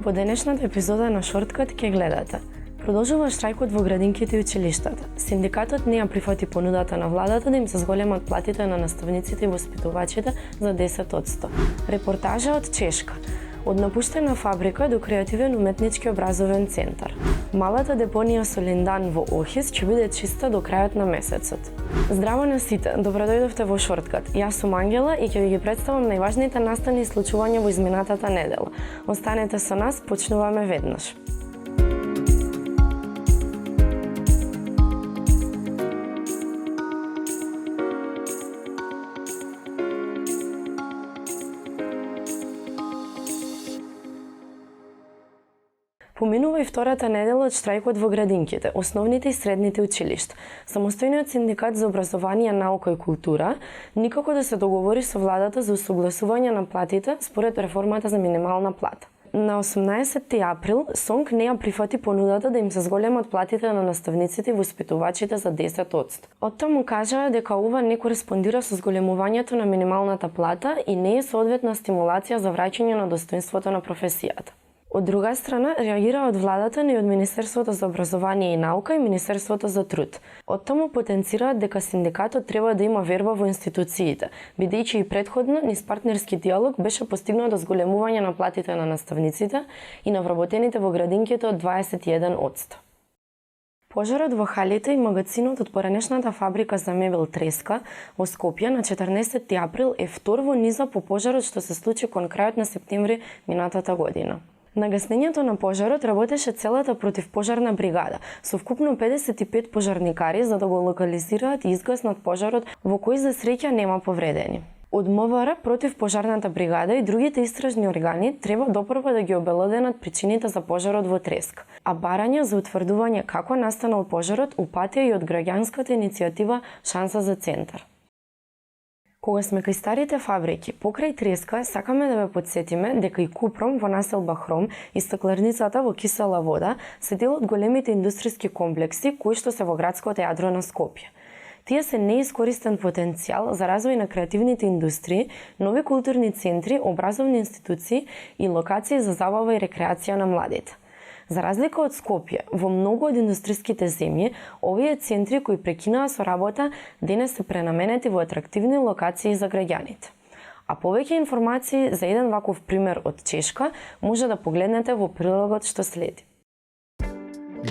Во денешната епизода на Шорткат ќе гледате. Продолжува штрајкот во градинките и училиштата. Синдикатот не ја прифати понудата на владата да им се зголемат платите на наставниците и воспитувачите за 10%. Репортажа од Чешка. Од напуштена фабрика до креативен уметнички образовен центар. Малата депонија со Линдан во Охис ќе биде чиста до крајот на месецот. Здраво на сите, добродојдовте во Шорткат. Јас сум Ангела и ќе ви ги представам најважните настани и случувања во изминатата недела. Останете со нас, почнуваме веднаш. Поминува и втората недела од штрајкот во градинките, основните и средните училишта. Самостојниот синдикат за образование, наука и култура никако да се договори со владата за усогласување на платите според реформата за минимална плата. На 18 април СОНК не ја прифати понудата да им се зголемат платите на наставниците и воспитувачите за 10%. Оттаму кажаа дека ова не кореспондира со зголемувањето на минималната плата и не е соодветна стимулација за враќање на достоинството на професијата. Од друга страна, реагира од владата и од Министерството за образование и наука и Министерството за труд. Оттаму потенцираат дека синдикатот треба да има верба во институциите, бидејќи и предходно низ партнерски диалог беше постигнато зголемување на платите на наставниците и на вработените во градинките од 21%. Пожарот во халите и магазинот од поранешната фабрика за мебел Треска во Скопје на 14 април е втор во низа по пожарот што се случи кон крајот на септември минатата година. На гаснењето на пожарот работеше целата противпожарна бригада, со вкупно 55 пожарникари за да го локализираат и изгаснат пожарот во кој за среќа нема повредени. Од МВР, противпожарната бригада и другите истражни органи треба допрво да ги обелоденат причините за пожарот во Треск, а барања за утврдување како настанал пожарот упатија и од граѓанската иницијатива Шанса за центар. Кога сме кај старите фабрики, покрај Треска, сакаме да ве подсетиме дека и Купром во населба Хром и стакларницата во Кисела вода се дел од големите индустријски комплекси кои што се во градското јадро на Скопје. Тие се неискористен потенцијал за развој на креативните индустрии, нови културни центри, образовни институции и локации за забава и рекреација на младите. За разлика од Скопје, во многу од индустријските земји, овие центри кои прекинаа со работа денес се пренаменети во атрактивни локации за граѓаните. А повеќе информации за еден ваков пример од Чешка може да погледнете во прилогот што следи.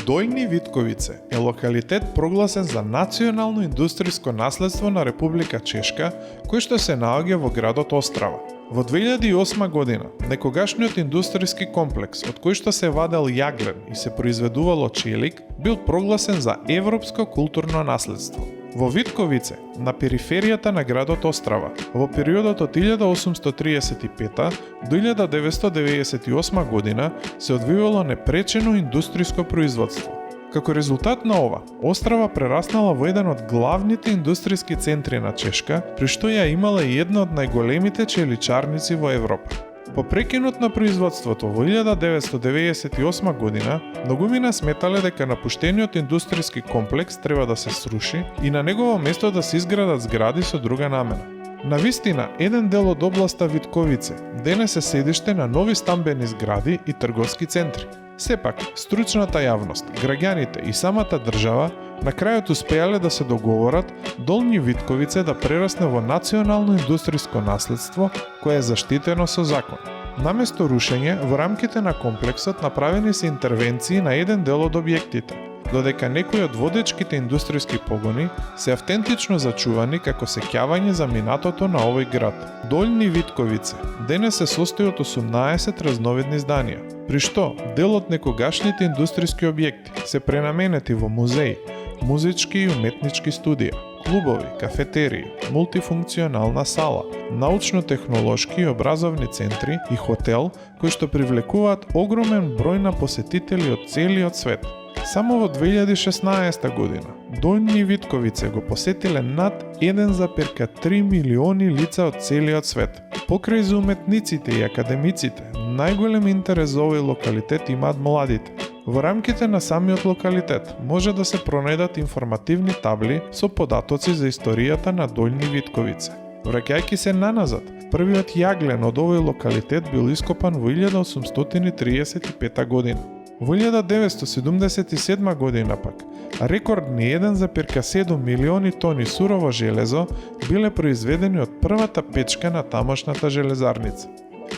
Дојни Витковице е локалитет прогласен за национално индустријско наследство на Република Чешка, кој што се наоѓа во градот Острава. Во 2008 година, некогашниот индустријски комплекс, од кој што се вадел јаглен и се произведувало челик, бил прогласен за европско културно наследство. Во Витковице, на периферијата на градот Острава, во периодот од 1835 до 1998 година се одвивало непречено индустријско производство. Како резултат на ова, Острава прераснала во еден од главните индустријски центри на Чешка, при што ја имала и една од најголемите челичарници во Европа. По прекинот на производството во 1998 година, многумина сметале дека напуштениот индустријски комплекс треба да се сруши и на негово место да се изградат згради со друга намена. Навистина, еден дел од областа Витковице денес е седиште на нови стамбени згради и трговски центри. Сепак, стручната јавност, граѓаните и самата држава на крајот успеале да се договорат Долни Витковице да прерасне во национално индустријско наследство кое е заштитено со закон. Наместо рушење, во рамките на комплексот направени се интервенции на еден дел од објектите, додека некои од водечките индустријски погони се автентично зачувани како сеќавање за минатото на овој град. Долни Витковице денес се состои од 18 разновидни зданија, при што дел од некогашните индустријски објекти се пренаменети во музеи, музички и уметнички студија, клубови, кафетерии, мултифункционална сала, научно-технолошки и образовни центри и хотел кои што привлекуваат огромен број на посетители од целиот свет. Само во 2016 година Дојни Витковице го посетиле над 1,3 милиони лица од целиот свет. Покрај за уметниците и академиците, најголем интерес за овој локалитет имаат младите. Во рамките на самиот локалитет може да се пронајдат информативни табли со податоци за историјата на Дојни Витковице. Враќајќи се наназад, Првиот јаглен од овој локалитет бил ископан во 1835 година. Во 1977 година пак, рекордни 1,7 милиони тони сурово железо биле произведени од првата печка на тамошната железарница.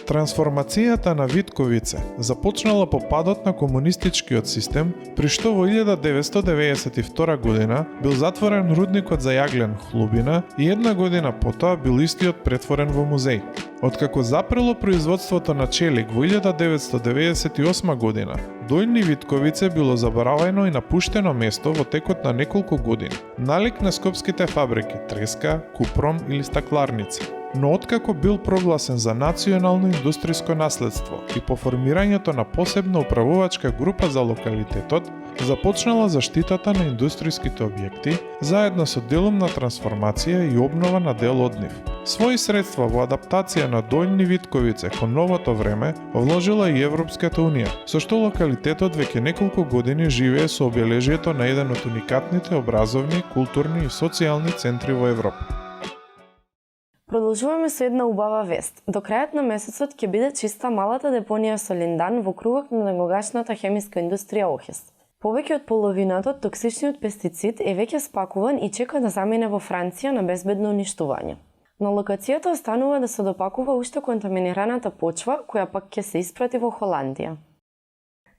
Трансформацијата на Витковице започнала по падот на комунистичкиот систем, при што во 1992 година бил затворен рудникот за јаглен Хлубина и една година потоа бил истиот претворен во музеј. Откако запрело производството на челик во 1998 година, Дојни Витковице било заборавено и напуштено место во текот на неколку години, налик на скопските фабрики Треска, Купром или стакларници. Но откако бил прогласен за национално индустриско наследство и по формирањето на посебна управувачка група за локалитетот, започнала заштитата на индустриските објекти, заедно со делумна трансформација и обнова на дел од нив. Свои средства во адаптација на Дојни Витковице кон новото време вложила и Европската унија, со што локалитетот веќе неколку години живее со обележието на еден од уникатните образовни, културни и социјални центри во Европа. Продолжуваме со една убава вест. До крајот на месецот ќе биде чиста малата депонија со линдан во кругот на некогашната хемиска индустрија Охис. Повеќе од половината од токсичниот пестицид е веќе спакуван и чека да замине во Франција на безбедно уништување. На локацијата останува да се допакува уште контаминираната почва, која пак ќе се испрати во Холандија.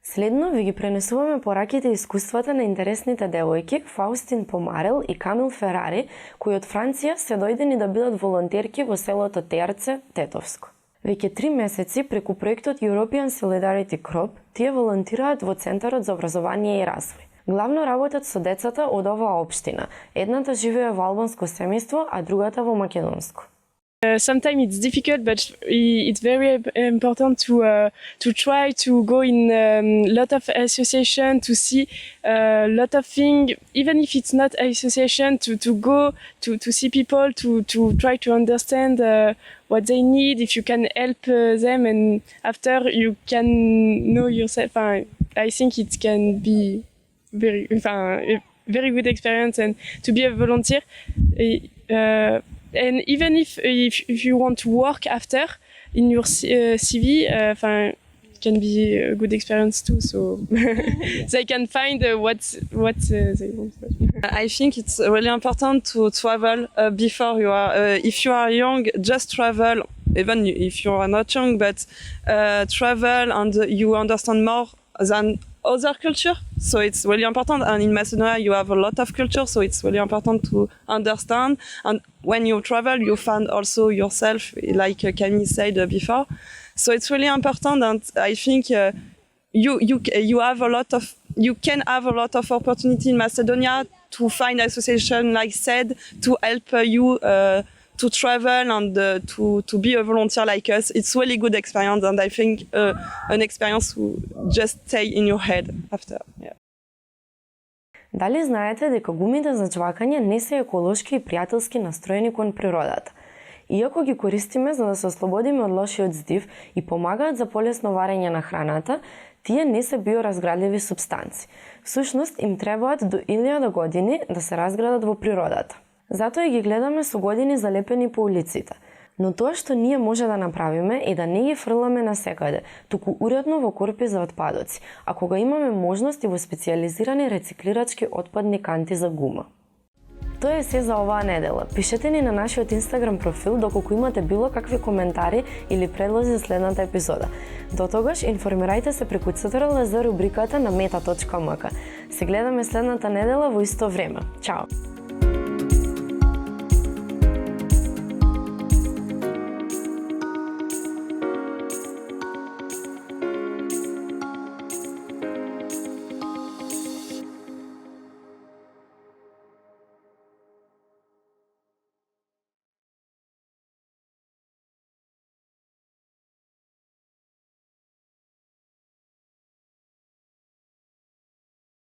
Следно ви ги пренесуваме пораките и искуствата на интересните девојки Фаустин Помарел и Камил Ферари, кои од Франција се дојдени да бидат волонтерки во селото Терце, Тетовско. Веќе 3 месеци преку проектот European Solidarity Crop, тие волонтираат во Центарот за образование и развој. Главно работат со децата од оваа општина. Едната живее во албанско семејство, а другата во македонско. Sometimes it's difficult, but it's very important to try to go in a lot of association to see a lot of things, even if it's not association, to go to see people, to try to understand what they need, if you can help them, and after you can know yourself. I think it can be a very good experience, and to be a volunteer. And even if you want to work after in your CV, it can be a good experience too. So they can find what they want. I think it's really important to travel before you are. If you are young, just travel. Even if you are not young, but travel and you understand more than other culture. So it's really important. And in Macedonia, you have a lot of culture, so it's really important to understand. And when you travel, you find also yourself, like Camille said before. So it's really important, and I think you can have a lot of opportunity in Macedonia to find association, like said, to help you to travel and to be a volunteer like us. It's really good experience, and I think an experience will just stay in your head after. Yeah. Дали знаете дека гумите за џвакање не се еколошки и пријателски настроени кон природата? Иако ги користиме за да се ослободиме од лошиот здив и помагаат за полесно варење на храната, тие не се биоразградливи супстанци. Всушност им требаат до 1000 години да се разградат во природата. Затоа ги гледаме со години залепени по улиците. Но тоа што ние може да направиме е да не ги фрламе насекаде, туку уредно во корпи за отпадоци, а кога имаме можност и во специјализирани рециклирачки отпадни канти за гума. Тоа е се за оваа недела. Пишете ни на нашиот Инстаграм профил доколку имате било какви коментари или предлози за следната епизода. До тогаш информирајте се преку CTRL за рубриката на meta.mk. Се гледаме следната недела во исто време. Чао!